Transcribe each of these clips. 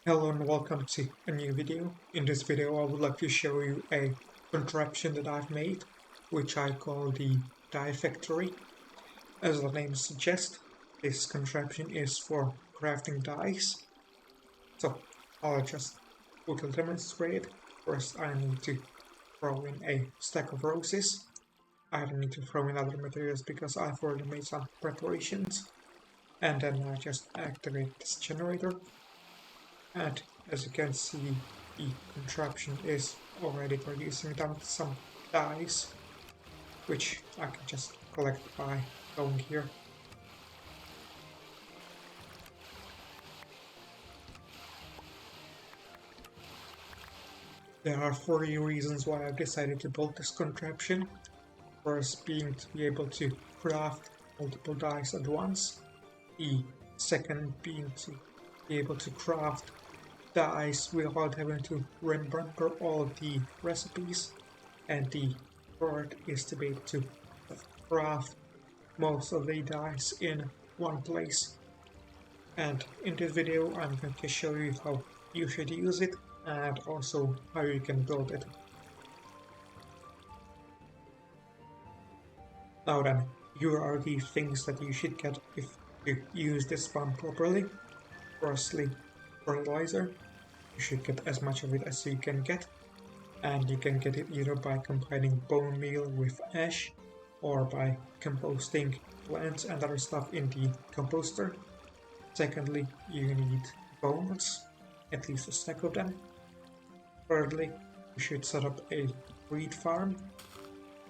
Hello and welcome to a new video. In this video I would like to show you a contraption that I've made, which I call the Dye Factory. As the name suggests, this contraption is for crafting dyes. So I'll just quickly demonstrate. First I need to throw in a stack of roses. I don't need to throw in other materials because I've already made some preparations. And then I just activate this generator. And as you can see, the contraption is already producing down some dyes, which I can just collect by going here. There are 40 reasons why I've decided to build this contraption. First being to be able to craft multiple dyes at once. The second being to be able to craft dyes without having to remember all the recipes, and the third is to be able to craft most of the dyes in one place. And in this video I'm going to show you how you should use it and also how you can build it. Now then, here are the things that you should get if you use this farm properly. Firstly, fertilizer. You should get as much of it as you can get, and you can get it either by combining bone meal with ash or by composting plants and other stuff in the composter. Secondly, you need bones, at least a stack of them. Thirdly, you should set up a reed farm,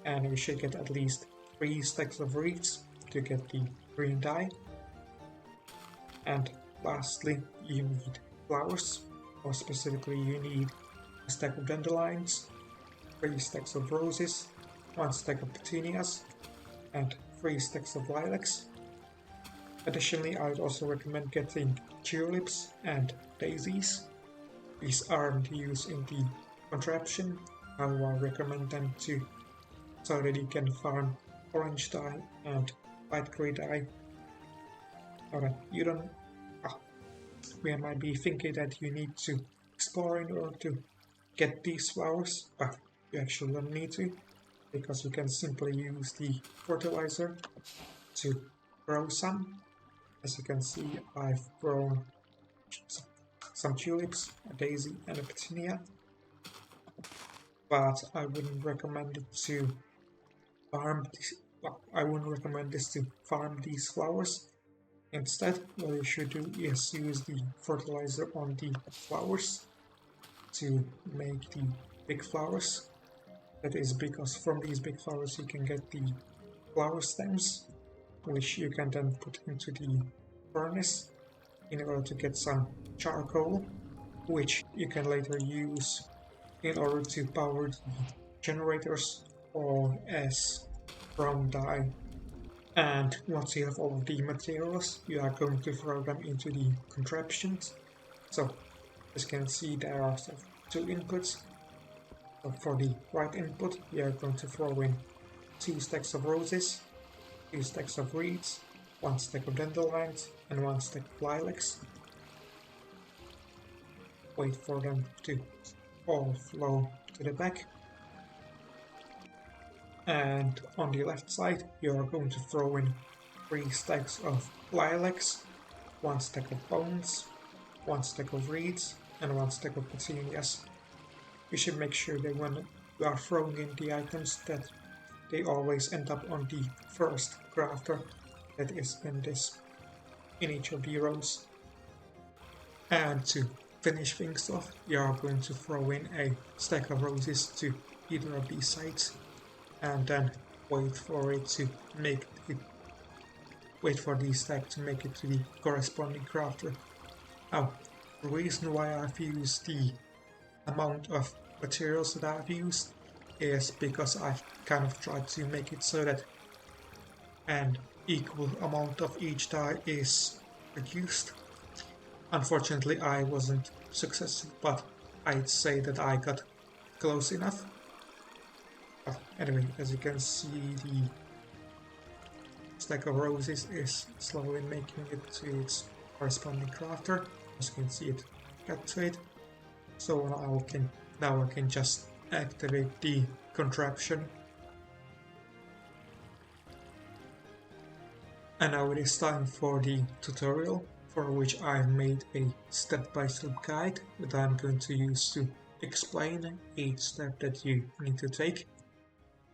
and you should get at least 3 stacks of reeds to get the green dye. And lastly, you need flowers. More specifically, you need a stack of dandelions, 3 stacks of roses, 1 stack of petunias, and 3 stacks of lilacs. Additionally, I would also recommend getting tulips and daisies. These aren't used in the contraption, however I recommend them too, so that you can farm orange dye and light grey dye. Alright, we might be thinking that you need to explore in order to get these flowers, but you actually don't need to, because you can simply use the fertilizer to grow some. As you can see, I've grown some tulips, a daisy and a petunia, but I wouldn't recommend it to farm I wouldn't recommend this to farm these flowers. Instead, what you should do is use the fertilizer on the flowers to make the big flowers. That is because from these big flowers you can get the flower stems, which you can then put into the furnace in order to get some charcoal, which you can later use in order to power the generators or as brown dye. And once you have all of the materials, you are going to throw them into the contraptions. So, as you can see, there are 2 inputs. So for the right input, you are going to throw in 2 stacks of roses, 2 stacks of reeds, 1 stack of dandelions, and 1 stack of lilacs. Wait for them to all flow to the back. And on the left side, you are going to throw in 3 stacks of lilacs, 1 stack of bones, 1 stack of reeds, and 1 stack of petunias. You should make sure that when you are throwing in the items that they always end up on the first crafter that is in each of the rows. And to finish things off, you are going to throw in a stack of roses to either of these sides, and then wait for the stack to make it to the corresponding crafter. Now, the reason why I've used the amount of materials that I've used is because I've kind of tried to make it so that an equal amount of each dye is produced. Unfortunately, I wasn't successful, but I'd say that I got close enough. But anyway, as you can see, the stack of roses is slowly making it to its corresponding crafter. As you can see, it get to it. So now I can just activate the contraption. And now it is time for the tutorial, for which I've made a step-by-step guide that I'm going to use to explain each step that you need to take.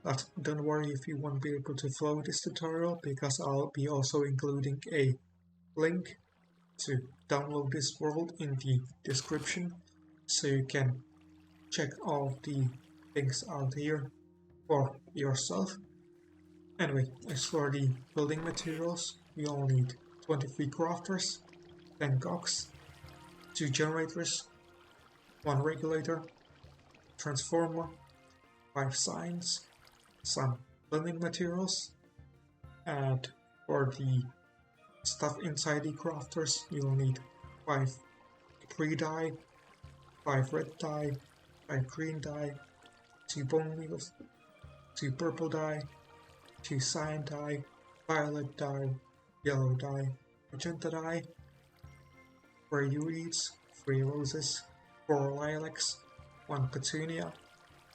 But don't worry if you won't be able to follow this tutorial, because I'll be also including a link to download this world in the description, so you can check all the things out here for yourself. Anyway, as for the building materials, we all need 23 crafters, 10 cogs, 2 generators, 1 regulator, transformer, 5 signs, some building materials, and for the stuff inside the crafters, you'll need 5 green dye, 5 red dye, 5 green dye, 2 bone wheels, 2 purple dye, 2 cyan dye, violet dye, yellow dye, magenta dye, 3 reeds, 3 roses, 4 lilacs, 1 petunia,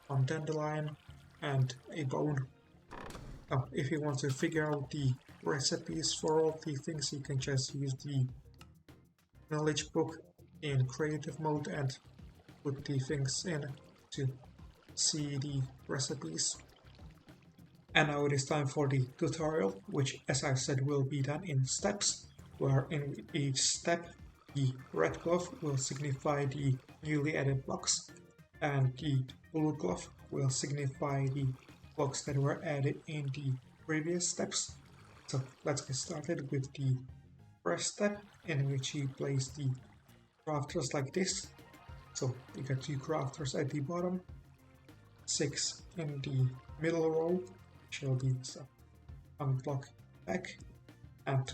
1 dandelion, and a bone. Now, if you want to figure out the recipes for all the things, you can just use the knowledge book in creative mode and put the things in to see the recipes. And now it is time for the tutorial, which, as I said, will be done in steps, where in each step the red cloth will signify the newly added blocks, and the blue cloth will signify the blocks that were added in the previous steps. So let's get started with the first step, in which you place the crafters like this. So you got 2 crafters at the bottom, 6 in the middle row, which will be 1 block back, and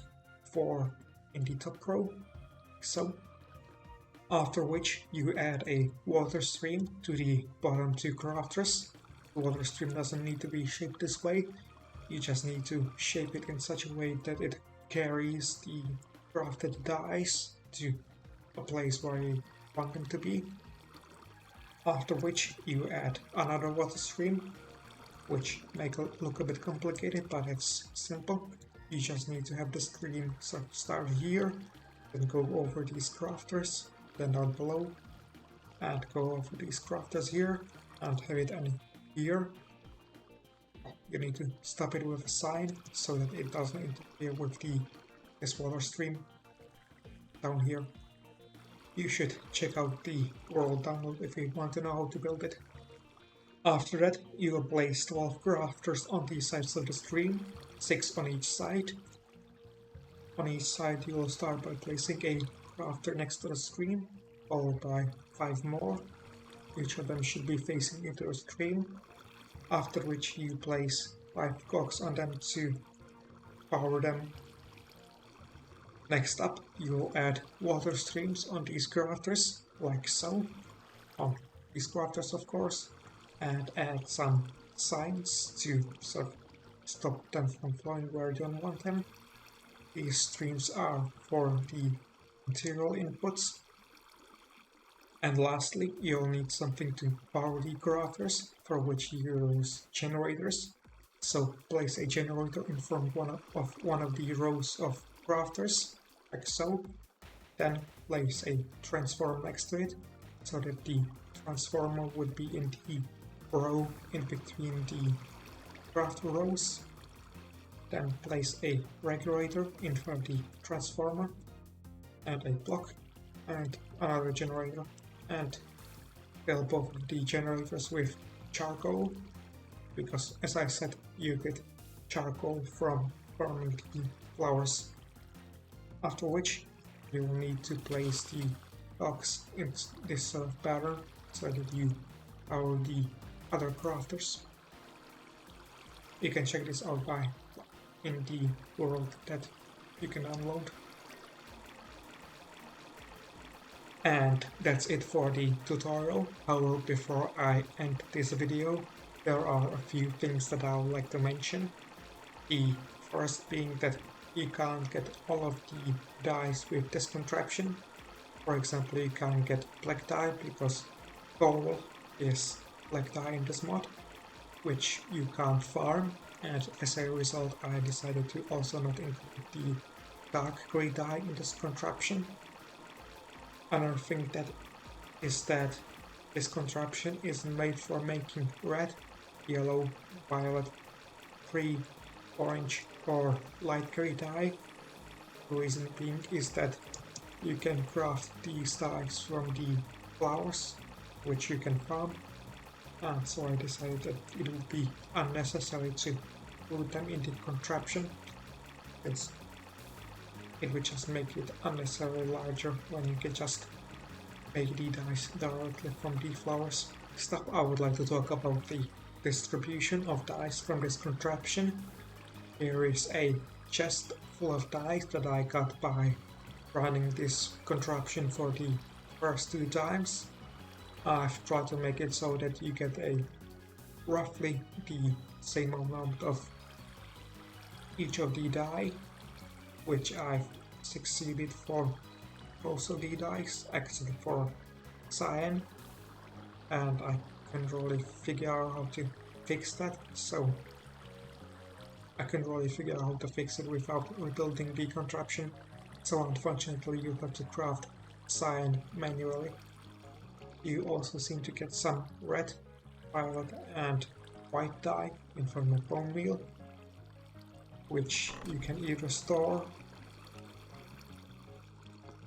4 in the top row, so. After which you add a water stream to the bottom 2 crafters. The water stream doesn't need to be shaped this way, you just need to shape it in such a way that it carries the crafted dyes to a place where you want them to be. After which you add another water stream, which make it look a bit complicated, but it's simple. You just need to have the stream start here, then go over these crafters, then down below, and go over these crafters here, and have it end here. You need to stop it with a sign so that it doesn't interfere with this water stream down here. You should check out the world download if you want to know how to build it. After that, you will place 12 crafters on the sides of the stream, 6 on each side. On each side you will start by placing a crafter next to the stream, followed by 5 more. Each of them should be facing into the stream, after which you place 5 cogs on them to power them. Next up, you will add water streams on these crafters, like so, on these crafters of course, and add some signs to sort of stop them from flowing where you don't want them. These streams are for the material inputs. And lastly, you'll need something to power the crafters, for which you use generators. So place a generator in front of one of the rows of crafters, like so. Then place a transformer next to it, so that the transformer would be in the row in between the crafter rows. Then place a regulator in front of the transformer, and a block, and another generator, and fill both of the generators with charcoal, because as I said, you get charcoal from farming the flowers. After which you will need to place the blocks in this sort of pattern so that you power the other crafters. You can check this out in the world that you can download. And that's it for the tutorial. However, before I end this video, there are a few things that I would like to mention. The first being that you can't get all of the dyes with this contraption. For example, you can't get black dye because coal is black dye in this mod, which you can't farm, and as a result I decided to also not include the dark grey dye in this contraption. Another thing that is that this contraption isn't made for making red, yellow, violet, green, orange or light grey dye. The reason being is that you can craft these dyes from the flowers, which you can farm, and so I decided that it would be unnecessary to put them in the contraption, since it would just make it unnecessarily larger when you can just make the dyes directly from the flowers. Next up, I would like to talk about the distribution of dyes from this contraption. Here is a chest full of dyes that I got by running this contraption for the first 2 times. I've tried to make it so that you get a roughly the same amount of each of the dye, which I've succeeded for most of the dyes except for cyan, and I can't really figure out how to fix that, so I can't really figure out how to fix it without rebuilding the contraption, so unfortunately you have to craft cyan manually. You also seem to get some red, violet and white dye in from a bone meal, which you can either store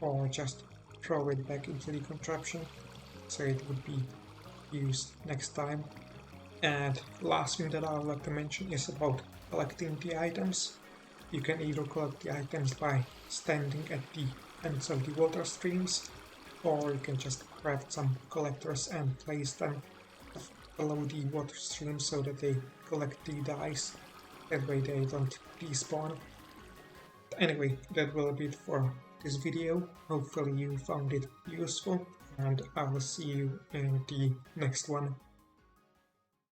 or just throw it back into the contraption, so it would be used next time. And last thing that I would like to mention is about collecting the items. You can either collect the items by standing at the ends of the water streams, or you can just craft some collectors and place them below the water stream so that they collect the dyes. That way they don't despawn. Anyway, that will be it for this video. Hopefully you found it useful, and I will see you in the next one.